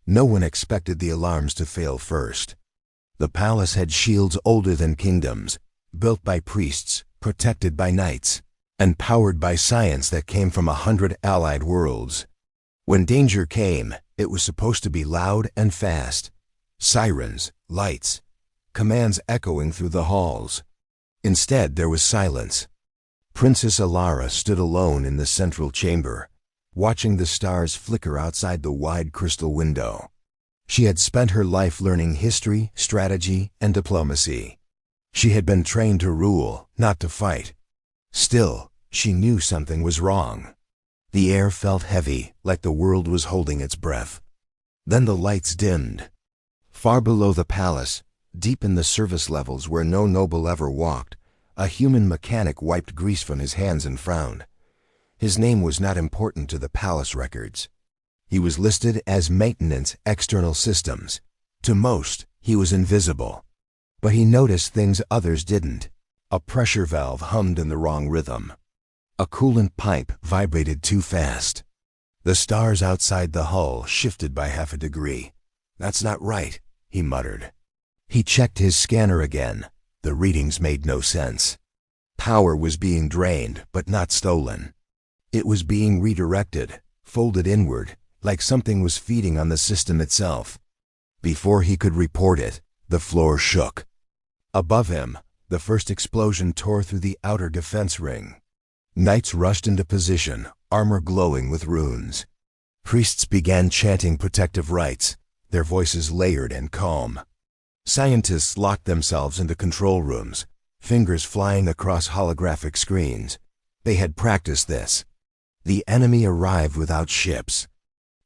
No one expected the alarms to fail first. The palace had shields older than kingdoms, built by priests, protected by knights, and powered by science that came from 100 allied worlds. When danger came, it was supposed to be loud and fast. Sirens, lights, commands echoing through the halls. Instead, there was silence. Princess Alara stood alone in the central chamber, watching the stars flicker outside the wide crystal window. She had spent her life learning history, strategy, and diplomacy. She had been trained to rule, not to fight. Still, she knew something was wrong. The air felt heavy, like the world was holding its breath. Then the lights dimmed. Far below the palace, deep in the service levels where no noble ever walked, a human mechanic wiped grease from his hands and frowned. His name was not important to the palace records. He was listed as Maintenance External Systems. To most, he was invisible. But he noticed things others didn't. A pressure valve hummed in the wrong rhythm. A coolant pipe vibrated too fast. The stars outside the hull shifted by half a degree. "That's not right," he muttered. He checked his scanner again. The readings made no sense. Power was being drained, but not stolen. It was being redirected, folded inward, like something was feeding on the system itself. Before he could report it, the floor shook. Above him, the first explosion tore through the outer defense ring. Knights rushed into position, armor glowing with runes. Priests began chanting protective rites, their voices layered and calm. Scientists locked themselves into control rooms, fingers flying across holographic screens. They had practiced this. The enemy arrived without ships.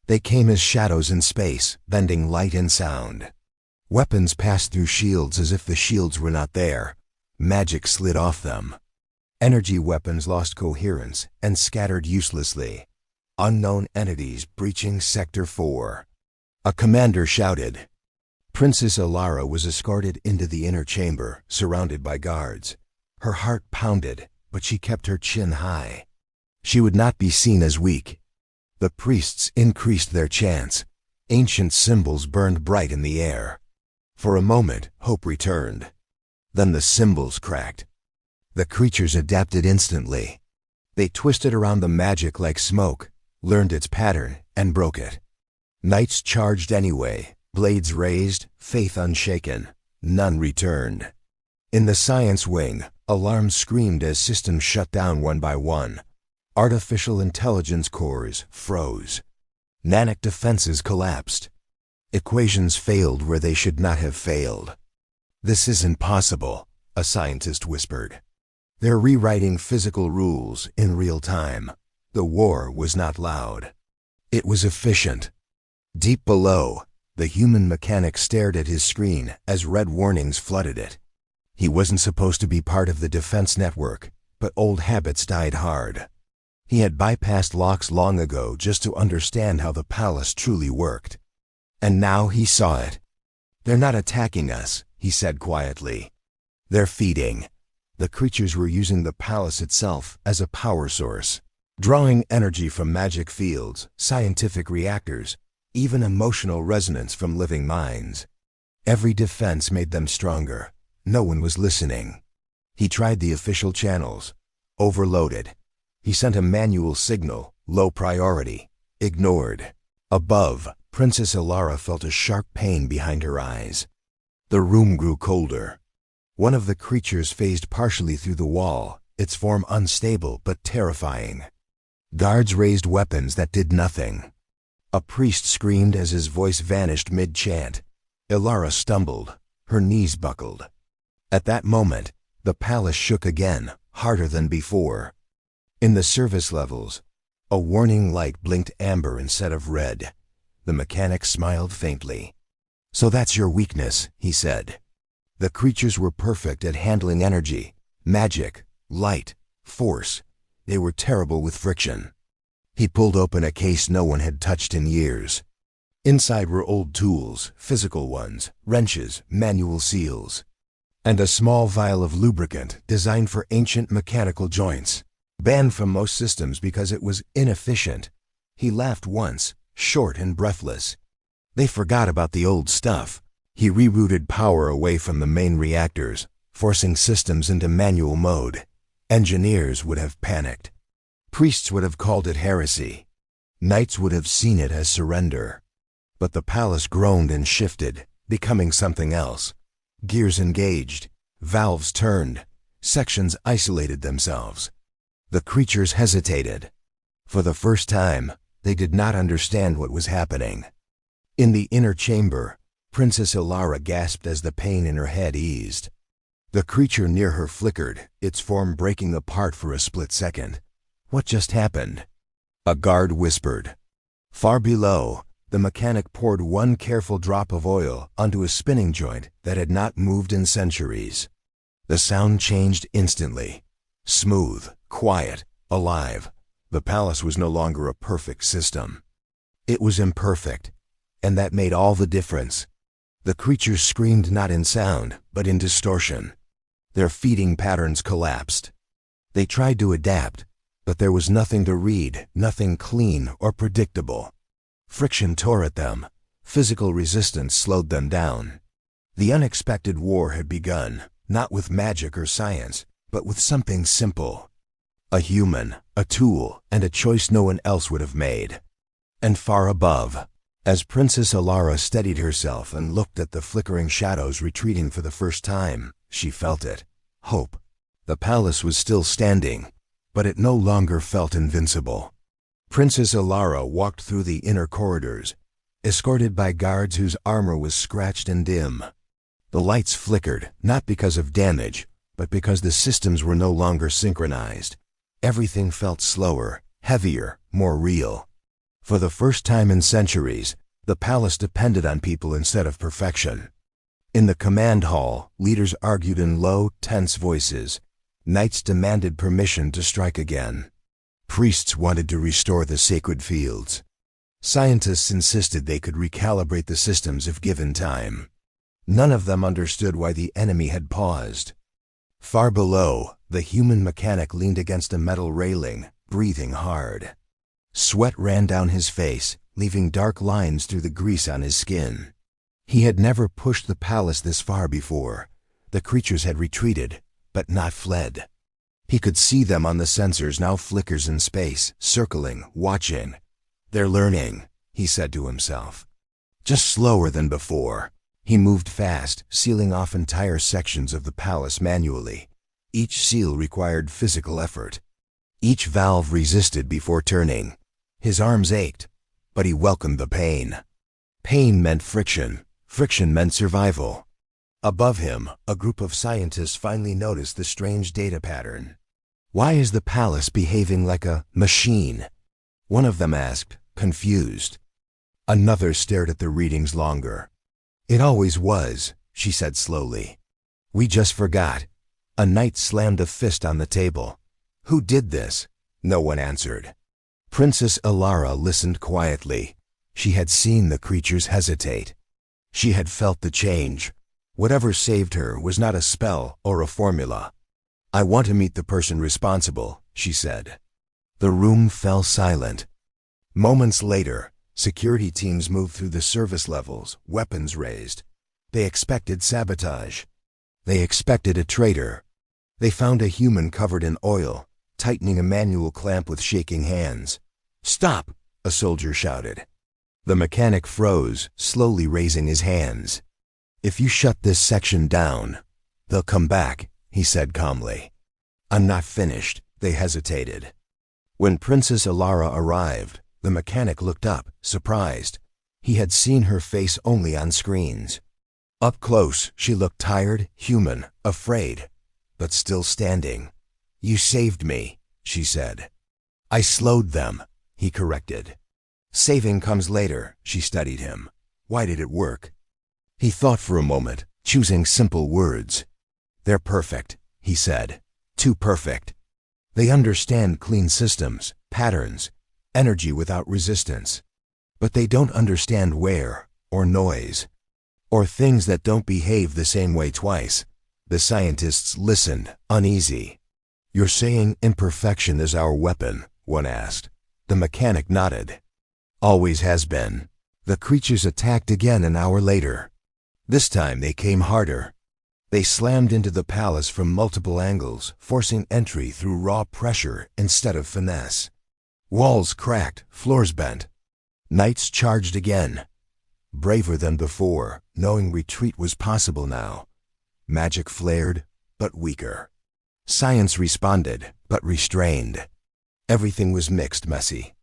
They came as shadows in space, bending light and sound. Weapons passed through shields as if the shields were not there. Magic slid off them. Energy weapons lost coherence and scattered uselessly. Unknown entities breaching Sector 4. A commander shouted. Princess Alara was escorted into the inner chamber, surrounded by guards. Her heart pounded, but she kept her chin high. She would not be seen as weak. The priests increased their chants. Ancient symbols burned bright in the air. For a moment, hope returned. Then the symbols cracked. The creatures adapted instantly. They twisted around the magic like smoke, learned its pattern, and broke it. Knights charged anyway, blades raised, faith unshaken. None returned. In the science wing, alarms screamed as systems shut down one by one. Artificial intelligence cores froze. Nanic defenses collapsed. Equations failed where they should not have failed. "This isn't possible," a scientist whispered. "They're rewriting physical rules in real time." The war was not loud. It was efficient. Deep below, the human mechanic stared at his screen as red warnings flooded it. He wasn't supposed to be part of the defense network, but old habits died hard. He had bypassed locks long ago just to understand how the palace truly worked. And now he saw it. "They're not attacking us," he said quietly. "They're feeding." The creatures were using the palace itself as a power source, drawing energy from magic fields, scientific reactors, even emotional resonance from living minds. Every defense made them stronger. No one was listening. He tried the official channels. Overloaded. He sent a manual signal, low priority. Ignored. Above, Princess Alara felt a sharp pain behind her eyes. The room grew colder. One of the creatures phased partially through the wall, its form unstable but terrifying. Guards raised weapons that did nothing. A priest screamed as his voice vanished mid-chant. Alara stumbled. Her knees buckled. At that moment, the palace shook again, harder than before. In the service levels, a warning light blinked amber instead of red. The mechanic smiled faintly. "So that's your weakness," he said. The creatures were perfect at handling energy, magic, light, force. They were terrible with friction. He pulled open a case no one had touched in years. Inside were old tools, physical ones, wrenches, manual seals, and a small vial of lubricant designed for ancient mechanical joints, banned from most systems because it was inefficient. He laughed once, short and breathless. They forgot about the old stuff. He rerouted power away from the main reactors, forcing systems into manual mode. Engineers would have panicked. Priests would have called it heresy. Knights would have seen it as surrender. But the palace groaned and shifted, becoming something else. Gears engaged, valves turned, sections isolated themselves. The creatures hesitated. For the first time, they did not understand what was happening. In the inner chamber, Princess Ilara gasped as the pain in her head eased. The creature near her flickered, its form breaking apart for a split second. What just happened? A guard whispered. Far below, the mechanic poured one careful drop of oil onto a spinning joint that had not moved in centuries. The sound changed instantly. Smooth, quiet, alive. The palace was no longer a perfect system. It was imperfect, and that made all the difference. The creatures screamed not in sound, but in distortion. Their feeding patterns collapsed. They tried to adapt, but there was nothing to read, nothing clean or predictable. Friction tore at them. Physical resistance slowed them down. The unexpected war had begun, not with magic or science, but with something simple. A human, a tool, and a choice no one else would have made. And far above, as Princess Ilara steadied herself and looked at the flickering shadows retreating for the first time, she felt it. Hope. The palace was still standing, but it no longer felt invincible. Princess Ilara walked through the inner corridors, escorted by guards whose armor was scratched and dim. The lights flickered, not because of damage, but because the systems were no longer synchronized. Everything felt slower, heavier, more real. For the first time in centuries, the palace depended on people instead of perfection. In the command hall, leaders argued in low, tense voices. Knights demanded permission to strike again. Priests wanted to restore the sacred fields. Scientists insisted they could recalibrate the systems if given time. None of them understood why the enemy had paused. Far below, the human mechanic leaned against a metal railing, breathing hard. Sweat ran down his face, leaving dark lines through the grease on his skin. He had never pushed the palace this far before. The creatures had retreated, but not fled. He could see them on the sensors, now flickers in space, circling, watching. They're learning, he said to himself. Just slower than before. He moved fast, sealing off entire sections of the palace manually. Each seal required physical effort. Each valve resisted before turning. His arms ached, but he welcomed the pain. Pain meant friction. Friction meant survival. Above him, a group of scientists finally noticed the strange data pattern. Why is the palace behaving like a machine? One of them asked, confused. Another stared at the readings longer. It always was, she said slowly. We just forgot. A knight slammed a fist on the table. Who did this? No one answered. Princess Ilara listened quietly. She had seen the creatures hesitate. She had felt the change. Whatever saved her was not a spell or a formula. I want to meet the person responsible, she said. The room fell silent. Moments later, security teams moved through the service levels, weapons raised. They expected sabotage. They expected a traitor. They found a human covered in oil, tightening a manual clamp with shaking hands. Stop, a soldier shouted. The mechanic froze, slowly raising his hands. If you shut this section down, they'll come back, he said calmly. I'm not finished, they hesitated. When Princess Ilara arrived, the mechanic looked up, surprised. He had seen her face only on screens. Up close, she looked tired, human, afraid, but still standing. You saved me, she said. I slowed them, he corrected. Saving comes later, she studied him. Why did it work? He thought for a moment, choosing simple words. They're perfect, he said. Too perfect. They understand clean systems, patterns, energy without resistance. But they don't understand wear, or noise, or things that don't behave the same way twice. The scientists listened, uneasy. You're saying imperfection is our weapon, one asked. The mechanic nodded. Always has been. The creatures attacked again an hour later. This time they came harder. They slammed into the palace from multiple angles, forcing entry through raw pressure instead of finesse. Walls cracked, floors bent. Knights charged again. Braver than before, knowing retreat was possible now. Magic flared, but weaker. Science responded, but restrained. Everything was mixed, messy.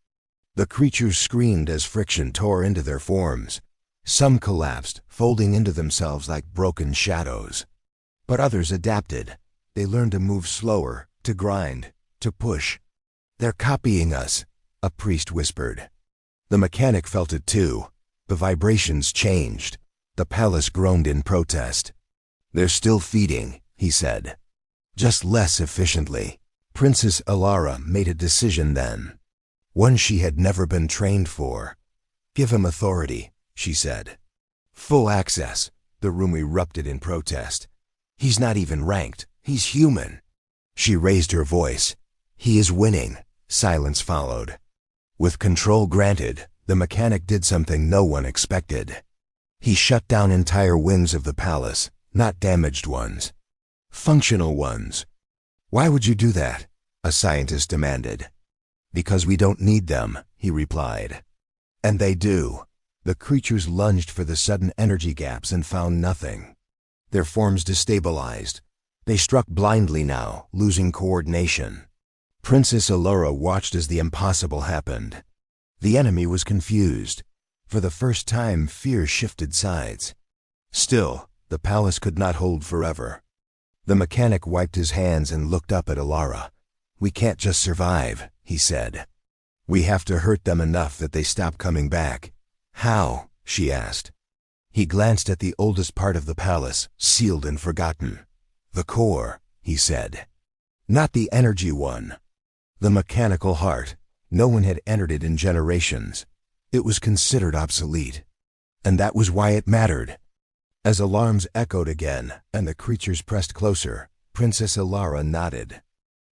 The creatures screamed as friction tore into their forms. Some collapsed, folding into themselves like broken shadows. But others adapted. They learned to move slower, to grind, to push. "They're copying us," a priest whispered. The mechanic felt it too. The vibrations changed. The palace groaned in protest. "They're still feeding," he said. "Just less efficiently." Princess Alara made a decision then. One she had never been trained for. "Give him authority," she said. "Full access." The room erupted in protest. "He's not even ranked. He's human." She raised her voice. "He is winning." Silence followed. With control granted, the mechanic did something no one expected. He shut down entire wings of the palace, not damaged ones. Functional ones. "Why would you do that?" a scientist demanded. "Because we don't need them," he replied. And they do. The creatures lunged for the sudden energy gaps and found nothing. Their forms destabilized. They struck blindly now, losing coordination. Princess Allura watched as the impossible happened. The enemy was confused. For the first time, fear shifted sides. Still, the palace could not hold forever. The mechanic wiped his hands and looked up at Alara. "We can't just survive," he said. "We have to hurt them enough that they stop coming back." "How?" she asked. He glanced at the oldest part of the palace, sealed and forgotten. "The core," he said. "Not the energy one. The mechanical heart. No one had entered it in generations. It was considered obsolete. And that was why it mattered." As alarms echoed again and the creatures pressed closer, Princess Alara nodded.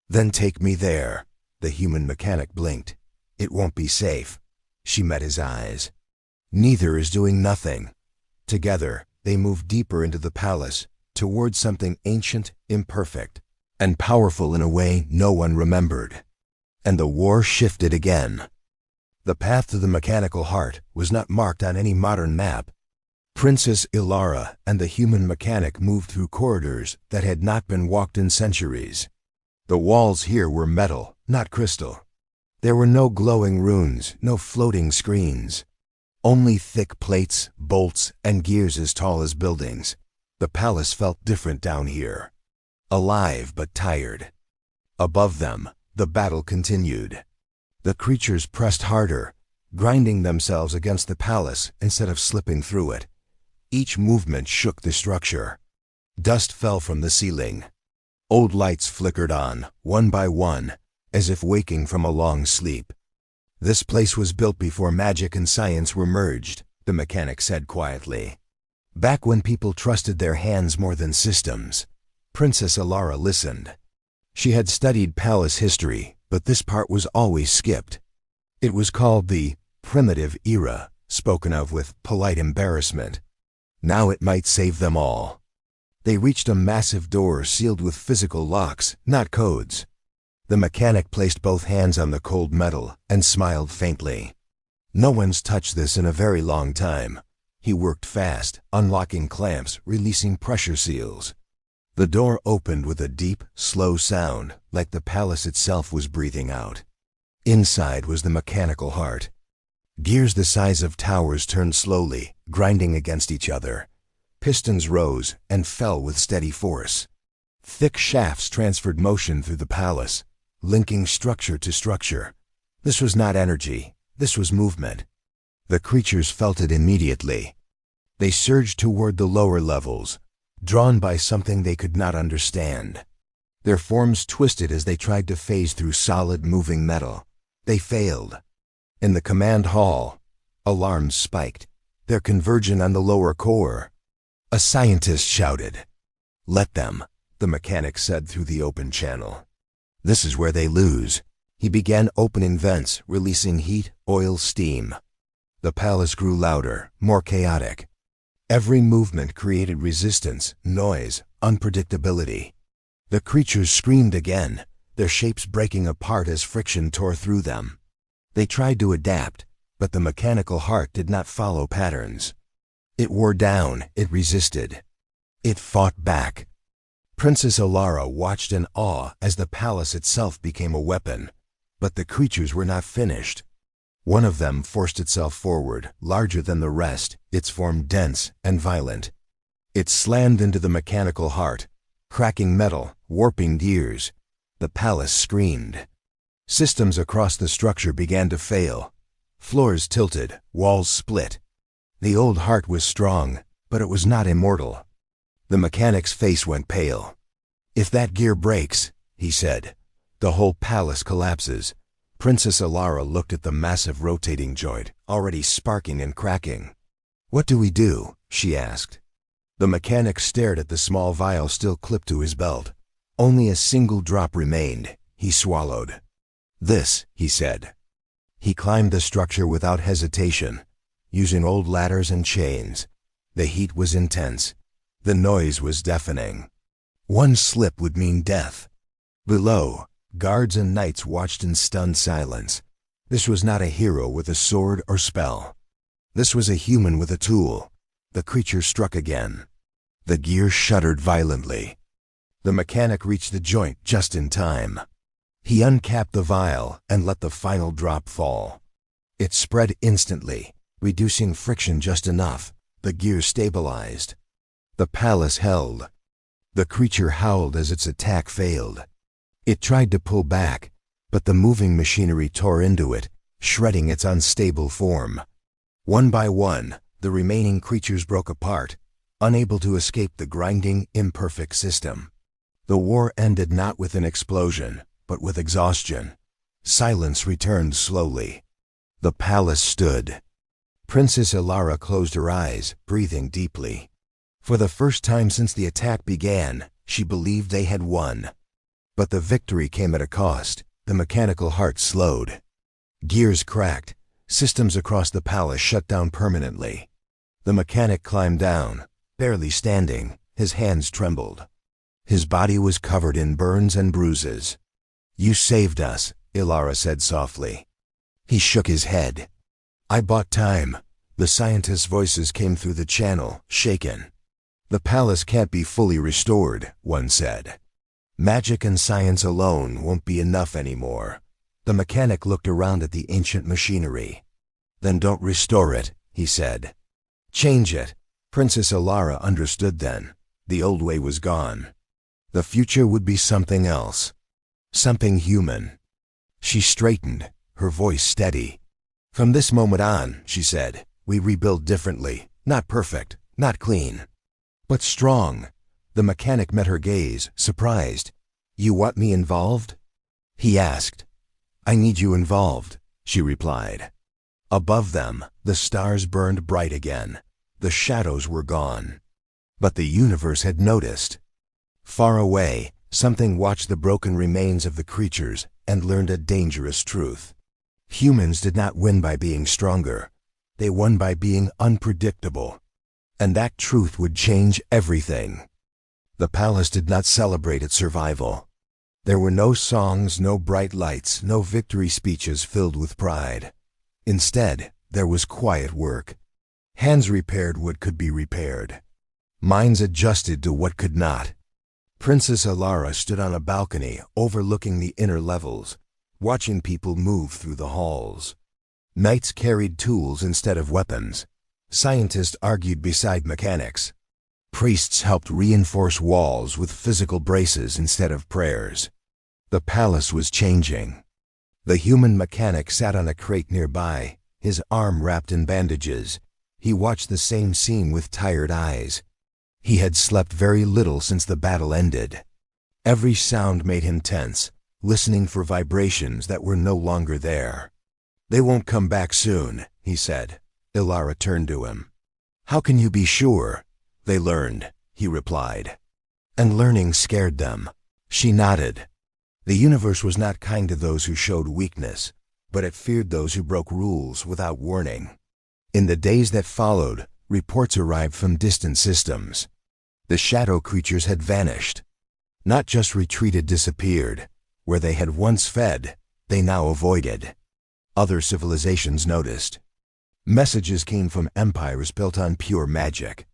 "Then take me there." The human mechanic blinked. "It won't be safe." She met his eyes. "Neither is doing nothing." Together, they moved deeper into the palace, toward something ancient, imperfect, and powerful in a way no one remembered. And the war shifted again. The path to the mechanical heart was not marked on any modern map. Princess Ilara and the human mechanic moved through corridors that had not been walked in centuries. The walls here were metal, not crystal. There were no glowing runes, no floating screens. Only thick plates, bolts, and gears as tall as buildings. The palace felt different down here. Alive but tired. Above them, the battle continued. The creatures pressed harder, grinding themselves against the palace instead of slipping through it. Each movement shook the structure. Dust fell from the ceiling. Old lights flickered on, one by one, as if waking from a long sleep. "This place was built before magic and science were merged," the mechanic said quietly. "Back when people trusted their hands more than systems." Princess Alara listened. She had studied palace history, but this part was always skipped. It was called the primitive era, spoken of with polite embarrassment. Now it might save them all. They reached a massive door sealed with physical locks, not codes. The mechanic placed both hands on the cold metal and smiled faintly. "No one's touched this in a very long time." He worked fast, unlocking clamps, releasing pressure seals. The door opened with a deep, slow sound, like the palace itself was breathing out. Inside was the mechanical heart. Gears the size of towers turned slowly, grinding against each other. Pistons rose and fell with steady force. Thick shafts transferred motion through the palace, linking structure to structure. This was not energy, this was movement. The creatures felt it immediately. They surged toward the lower levels, drawn by something they could not understand. Their forms twisted as they tried to phase through solid, moving metal. They failed. In the command hall, alarms spiked, their converging on the lower core. A scientist shouted. "Let them," the mechanic said through the open channel. "This is where they lose." He began opening vents, releasing heat, oil, steam. The palace grew louder, more chaotic. Every movement created resistance, noise, unpredictability. The creatures screamed again, their shapes breaking apart as friction tore through them. They tried to adapt, but the mechanical heart did not follow patterns. It wore down, it resisted. It fought back. Princess Alara watched in awe as the palace itself became a weapon. But the creatures were not finished. One of them forced itself forward, larger than the rest, its form dense and violent. It slammed into the mechanical heart, cracking metal, warping gears. The palace screamed. Systems across the structure began to fail. Floors tilted, walls split. The old heart was strong, but it was not immortal. The mechanic's face went pale. "If that gear breaks," he said, "the whole palace collapses." Princess Alara looked at the massive rotating joint, already sparking and cracking. "What do we do?" she asked. The mechanic stared at the small vial still clipped to his belt. Only a single drop remained. He swallowed. "This," he said. He climbed the structure without hesitation, using old ladders and chains. The heat was intense. The noise was deafening. One slip would mean death. Below, guards and knights watched in stunned silence. This was not a hero with a sword or spell. This was a human with a tool. The creature struck again. The gear shuddered violently. The mechanic reached the joint just in time. He uncapped the vial and let the final drop fall. It spread instantly, reducing friction just enough. The gear stabilized. The palace held. The creature howled as its attack failed. It tried to pull back, but the moving machinery tore into it, shredding its unstable form. One by one, the remaining creatures broke apart, unable to escape the grinding, imperfect system. The war ended not with an explosion, but with exhaustion. Silence returned slowly. The palace stood. Princess Alara closed her eyes, breathing deeply. For the first time since the attack began, she believed they had won. But the victory came at a cost. The mechanical heart slowed. Gears cracked. Systems across the palace shut down permanently. The mechanic climbed down, barely standing. His hands trembled. His body was covered in burns and bruises. "You saved us," Alara said softly. He shook his head. "I bought time." The scientists' voices came through the channel, shaken. "The palace can't be fully restored," one said. "Magic and science alone won't be enough anymore." The mechanic looked around at the ancient machinery. "Then don't restore it," he said. "Change it." Princess Alara understood then. The old way was gone. The future would be something else. Something human. She straightened, her voice steady. "From this moment on," she said, "we rebuild differently. Not perfect, not clean, but strong." The mechanic met her gaze, surprised. "You want me involved?" he asked. "I need you involved," she replied. Above them, the stars burned bright again. The shadows were gone. But the universe had noticed. Far away, something watched the broken remains of the creatures and learned a dangerous truth. Humans did not win by being stronger. They won by being unpredictable. And that truth would change everything. The palace did not celebrate its survival. There were no songs, no bright lights, no victory speeches filled with pride. Instead, there was quiet work. Hands repaired what could be repaired. Minds adjusted to what could not. Princess Alara stood on a balcony overlooking the inner levels, watching people move through the halls. Knights carried tools instead of weapons. Scientists argued beside mechanics. Priests helped reinforce walls with physical braces instead of prayers. The palace was changing. The human mechanic sat on a crate nearby, his arm wrapped in bandages. He watched the same scene with tired eyes. He had slept very little since the battle ended. Every sound made him tense, listening for vibrations that were no longer there. "They won't come back soon," he said. Alara turned to him. "How can you be sure?" "They learned," he replied. "And learning scared them." She nodded. The universe was not kind to those who showed weakness, but it feared those who broke rules without warning. In the days that followed, reports arrived from distant systems. The shadow creatures had vanished. Not just retreated, disappeared. Where they had once fed, they now avoided. Other civilizations noticed. Messages came from empires built on pure magic,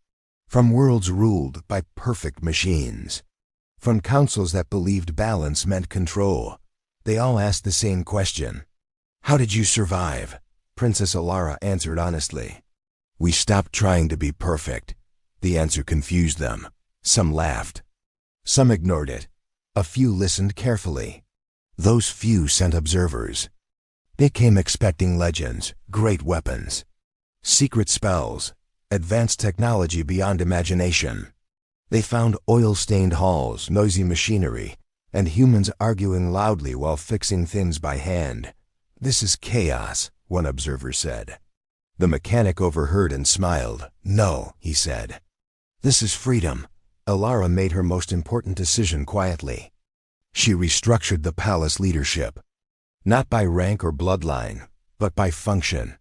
from worlds ruled by perfect machines, from councils that believed balance meant control. They all asked the same question. How did you survive? Princess Alara answered honestly. We stopped trying to be perfect. The answer confused them. Some laughed. Some ignored it. A few listened carefully. Those few sent observers. They came expecting legends, great weapons, secret spells, advanced technology beyond imagination. They found oil-stained halls, noisy machinery, and humans arguing loudly while fixing things by hand. This is chaos, one observer said. The mechanic overheard and smiled. No, he said. This is freedom. Alara made her most important decision quietly. She restructured the palace leadership. Not by rank or bloodline, but by function.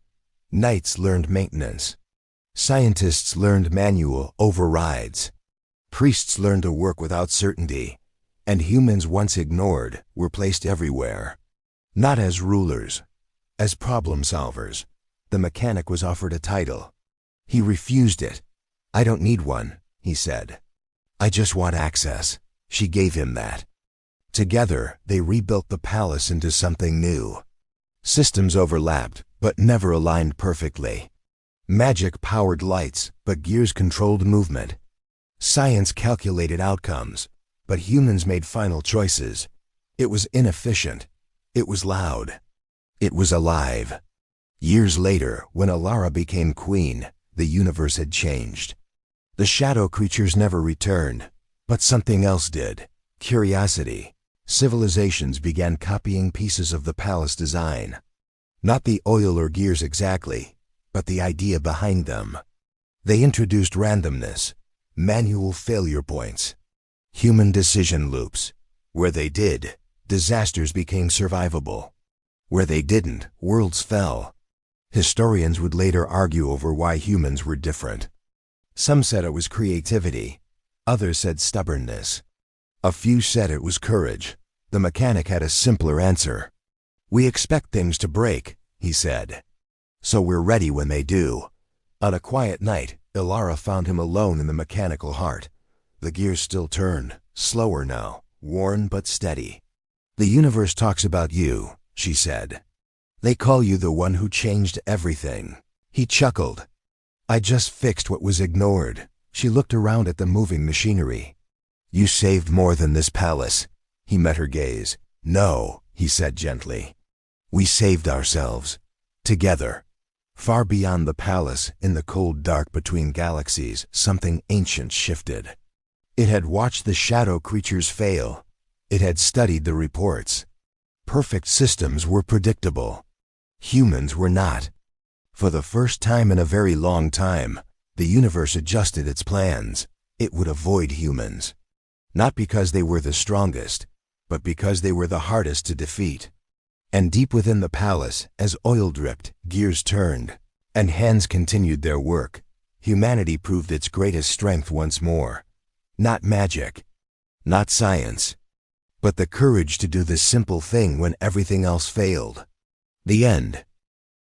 Knights learned maintenance. Scientists learned manual overrides. Priests learned to work without certainty. And humans once ignored were placed everywhere. Not as rulers, as problem solvers. The mechanic was offered a title. He refused it. I don't need one, he said. I just want access. She gave him that. Together, they rebuilt the palace into something new. Systems overlapped, but never aligned perfectly. Magic powered lights, but gears controlled movement. Science calculated outcomes, but humans made final choices. It was inefficient. It was loud. It was alive. Years later, when Alara became queen, the universe had changed. The shadow creatures never returned, but something else did. Curiosity. Civilizations began copying pieces of the palace design. Not the oil or gears exactly, but the idea behind them. They introduced randomness, manual failure points, human decision loops. Where they did, disasters became survivable. Where they didn't, worlds fell. Historians would later argue over why humans were different. Some said it was creativity. Others said stubbornness. A few said it was courage. The mechanic had a simpler answer. We expect things to break, he said. So we're ready when they do. On a quiet night, Alara found him alone in the mechanical heart. The gears still turned, slower now, worn but steady. The universe talks about you, she said. They call you the one who changed everything. He chuckled. I just fixed what was ignored. She looked around at the moving machinery. You saved more than this palace. He met her gaze. No, he said gently. We saved ourselves. Together. Far beyond the palace, in the cold dark between galaxies, something ancient shifted. It had watched the shadow creatures fail. It had studied the reports. Perfect systems were predictable. Humans were not. For the first time in a very long time, the universe adjusted its plans. It would avoid humans. Not because they were the strongest, but because they were the hardest to defeat. And deep within the palace, as oil dripped, gears turned, and hands continued their work, humanity proved its greatest strength once more. Not magic, not science, but the courage to do the simple thing when everything else failed. The end.